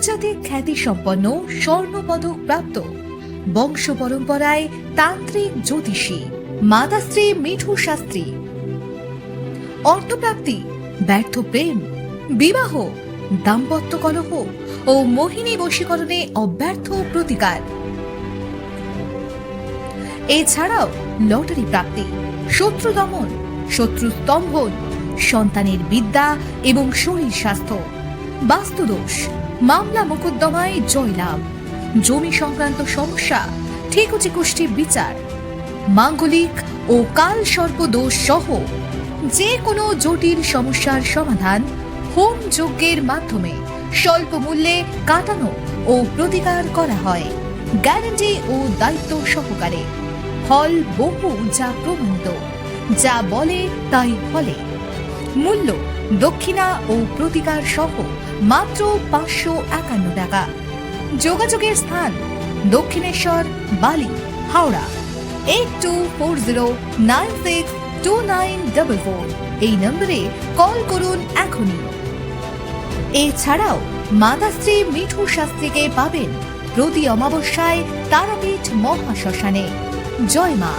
আন্তর্জাতিক খ্যাতিসম্পন্ন স্বর্ণপদক প্রাপ্ত বংশ পরম্পরায় তান্ত্রিক জ্যোতিষী মাতাশ্রী মিঠু শাস্ত্রী। অর্থপ্রাপ্তি, ব্যর্থ প্রেম, বিবাহ, দাম্পত্য কলহ ও মোহিনী বশীকরণে অব্যর্থ প্রতিকার। এছাড়াও লটারি প্রাপ্তি, শত্রু দমন, শত্রু স্তম্ভন, সন্তানের বিদ্যা এবং শরীর স্বাস্থ্য, বাস্তুদোষ, মামলা মোকদ্দমায় জয়লাভ, জমি সংক্রান্ত সমস্যা, ঠিকুচি কুষ্টি বিচার, মাঙ্গলিক ও কাল সর্প দোষ সহ যে কোনো জটিল সমস্যার সমাধান হোম যজ্ঞের মাধ্যমে স্বল্প মূল্যে কাটানো ও প্রতিকার করা হয়, গ্যারান্টি ও দায়িত্ব সহকারে। ফল বহু যা প্রমাণিত, যা বলে তাই ফলে। মূল্য দক্ষিণা ও প্রতিকার সহ মাত্র 551 টাকা। যোগাযোগের স্থান দক্ষিণেশ্বর, বালি, হাওড়া। 8240962944 এই নম্বরে কল করুন এখনই। এছাড়াও মাতাশ্রী মিঠু শাস্ত্রীকে পাবেন প্রতি অমাবস্যায় তারাপীঠ মহাশ্মশানে। জয় মা।